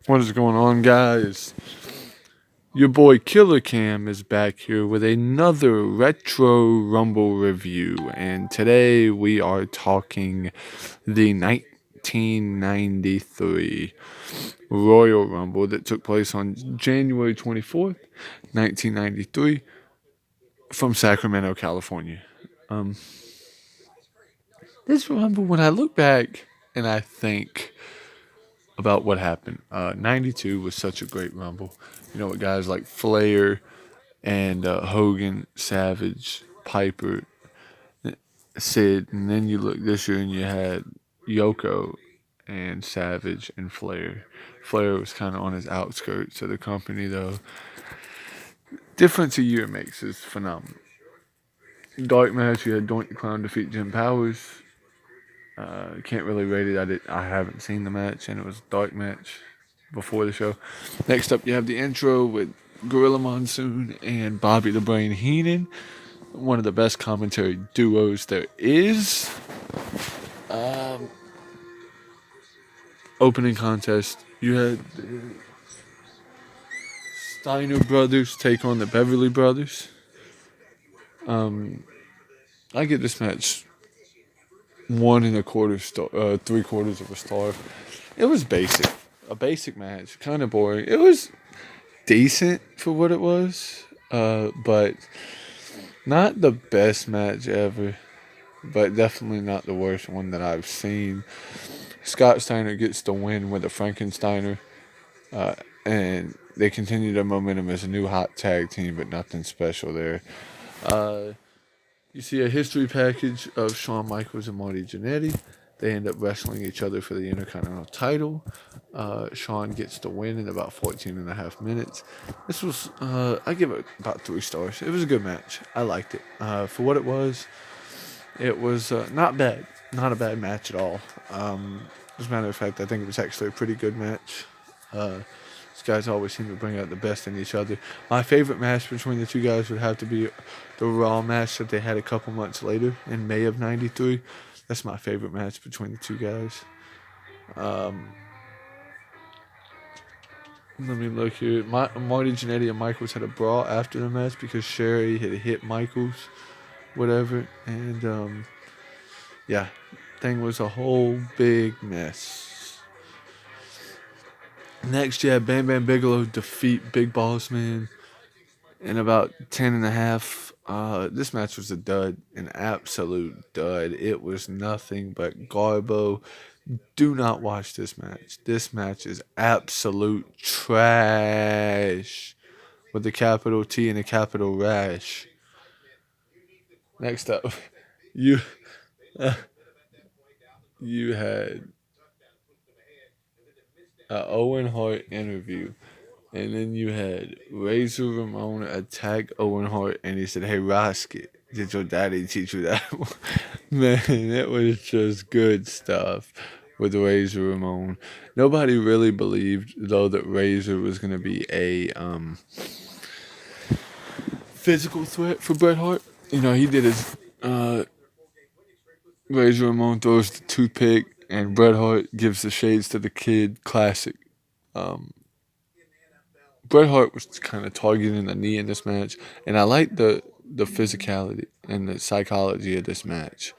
What is going on, guys? Your boy Killer Cam is back here with another Retro Rumble review, and today we are talking the 1993 Royal Rumble that took place on January 24th, 1993, from Sacramento, California. This Rumble, when I look back and I think about what happened, 92 was such a great Rumble. You know, with guys like Flair and Hogan, Savage, Piper, Sid, and then you look this year and you had Yoko and Savage and Flair. Flair was kind of on his outskirts of the company, though. Difference a year makes is phenomenal. Dark match, you had Doink the Clown defeat Jim Powers. Can't really rate it. I haven't seen the match, and it was a dark match before the show. Next up, you have the intro with Gorilla Monsoon and Bobby the Brain Heenan. One of the best commentary duos there is. Opening contest, you had the Steiner brothers take on the Beverly brothers. I give this match 1 1/4 star, 3/4 of a star. It was basic, a basic match, kind of boring. It was decent for what it was, but not the best match ever, but definitely not the worst one that I've seen. Scott Steiner gets the win with a Frankensteiner, and they continue their momentum as a new hot tag team, but nothing special there. You see a history package of Shawn Michaels and Marty Jannetty. They end up wrestling each other for the Intercontinental title. Shawn gets the win in about 14 and a half minutes. This was, I give it about 3 stars. It was a good match. I liked it. For what it was not bad. Not a bad match at all. As a matter of fact, I think it was actually a pretty good match. These guys always seem to bring out the best in each other. My favorite match between the two guys would have to be the Raw match that they had a couple months later in May of '93. That's my favorite match between the two guys. Let me look here. Marty Jannetty and Michaels had a brawl after the match because Sherry had hit Michaels, whatever. And, yeah, thing was a whole big mess. Next, you had Bam Bam Bigelow defeat Big Boss Man in about 10 and a half. This match was a dud, an absolute dud. It was nothing but garbo. Do not watch this match. This match is absolute trash with a capital T and a capital Rash. Next up, you had Owen Hart interview, and then you had Razor Ramon attack Owen Hart, and he said, "Hey, Rosket, did your daddy teach you that?" Man, it was just good stuff with Razor Ramon. Nobody really believed, though, that Razor was going to be a physical threat for Bret Hart. You know, he did his Razor Ramon throws the toothpick, and Bret Hart gives the shades to the kid. Classic. Bret Hart was kind of targeting the knee in this match, and I like the physicality and the psychology of this match.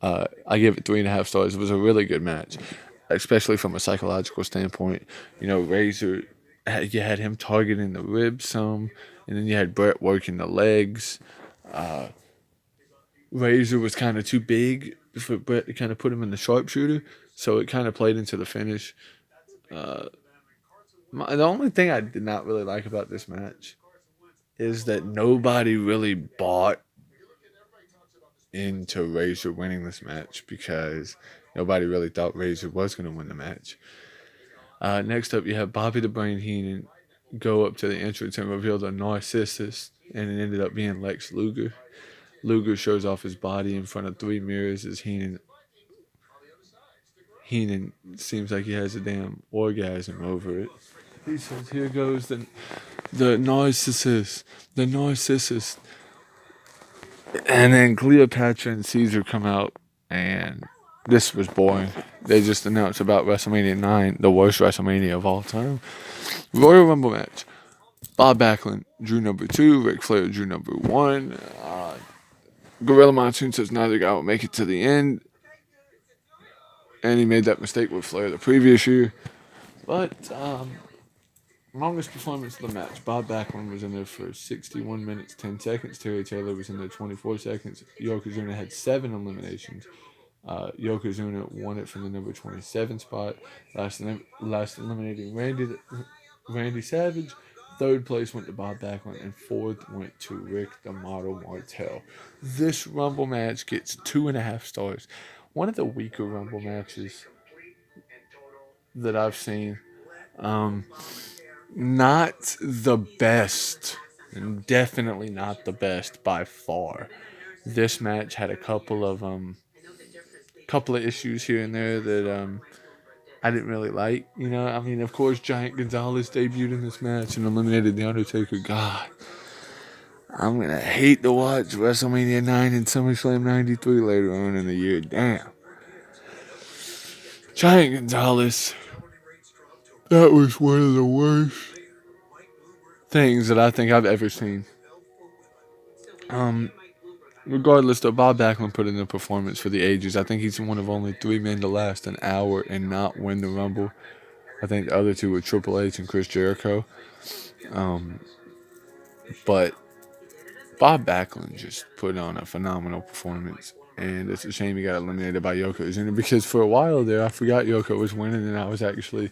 I give it 3.5 stars. It was a really good match, especially from a psychological standpoint. You know, Razor, you had him targeting the ribs some, and then you had Bret working the legs. Razor was kind of too big for Bret to kind of put him in the sharpshooter, so it kind of played into the finish. The only thing I did not really like about this match is that nobody really bought into Razor winning this match because nobody really thought Razor was going to win the match. Next up, you have Bobby the Brain Heenan go up to the entrance and reveal the Narcissus, and it ended up being Lex Luger. Luger shows off his body in front of 3 mirrors as Heenan seems like he has a damn orgasm over it. He says, "Here goes the Narcissus, the Narcissus." And then Cleopatra and Caesar come out, and this was boring. They just announced about WrestleMania IX, the worst WrestleMania of all time. Royal Rumble match. Bob Backlund drew number 2. Ric Flair drew number 1. Gorilla Monsoon says neither guy will make it to the end. And he made that mistake with Flair the previous year. But, longest performance of the match. Bob Backlund was in there for 61 minutes, 10 seconds. Terry Taylor was in there 24 seconds. Yokozuna had 7 eliminations. Yokozuna won it from the number 27 spot. Last eliminating Randy Savage. 3rd place went to Bob Backlund, and 4th went to Rick the Model Martel. This Rumble match gets 2.5 stars. One of the weaker Rumble matches that I've seen. Not the best. Definitely not the best by far. This match had a couple of issues here and there that I didn't really like. You know, I mean, of course, Giant Gonzalez debuted in this match and eliminated The Undertaker. God, I'm going to hate to watch WrestleMania 9 and SummerSlam 93 later on in the year. Damn. Giant Gonzalez. That was one of the worst things that I think I've ever seen. Regardless, though, Bob Backlund put in a performance for the ages. I think he's one of only 3 men to last an hour and not win the Rumble. I think the other 2 were Triple H and Chris Jericho. But Bob Backlund just put on a phenomenal performance. And it's a shame he got eliminated by Yokozuna, because for a while there, I forgot Yoko was winning, and I was actually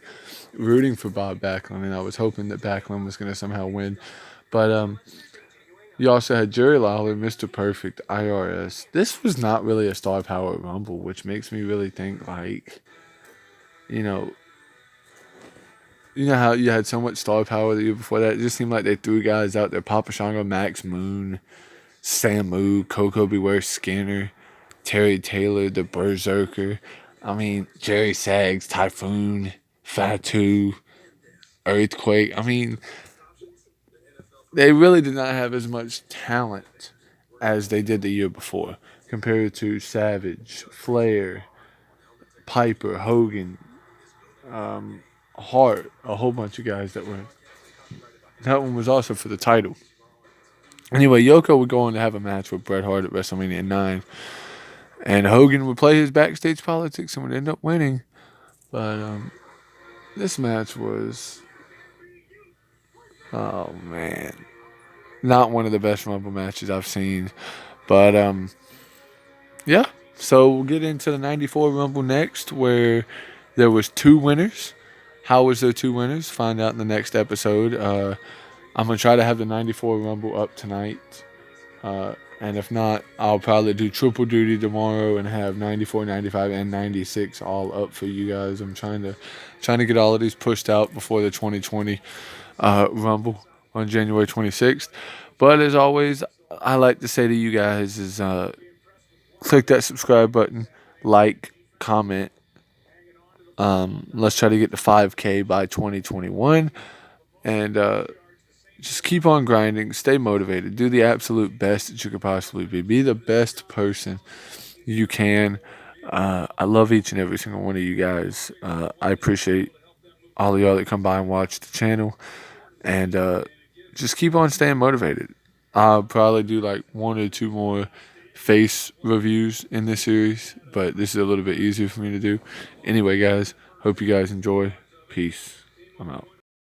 rooting for Bob Backlund, and I was hoping that Backlund was going to somehow win. But you also had Jerry Lawler, Mr. Perfect, IRS. This was not really a Star Power Rumble, which makes me really think, like, you know how you had so much Star Power the year before that? It just seemed like they threw guys out there. Papa Shango, Max Moon, Samu, Coco Beware, Skinner, Terry Taylor, the Berserker. I mean, Jerry Sags, Typhoon, Fatu, Earthquake. I mean, they really did not have as much talent as they did the year before, compared to Savage, Flair, Piper, Hogan, Hart, a whole bunch of guys that were. That one was also for the title. Anyway, Yoko would go on to have a match with Bret Hart at WrestleMania 9. And Hogan would play his backstage politics and would end up winning. But this match was, oh man, not one of the best Rumble matches I've seen. But yeah, so we'll get into the 94 Rumble next, where there was 2 winners. How was there 2 winners? Find out in the next episode. I'm going to try to have the 94 Rumble up tonight. And if not, I'll probably do triple duty tomorrow and have 94, 95, and 96 all up for you guys. I'm trying to get all of these pushed out before the 2020 Rumble on January 26th. But as always, I like to say to you guys is click that subscribe button, like, comment. Let's try to get to 5K by 2021. And just keep on grinding. Stay motivated. Do the absolute best that you could possibly be. Be the best person you can. I love each and every single one of you guys. I appreciate all of y'all that come by and watch the channel. And just keep on staying motivated. I'll probably do like 1 or 2 more face reviews in this series, but this is a little bit easier for me to do. Anyway, guys, hope you guys enjoy. Peace. I'm out.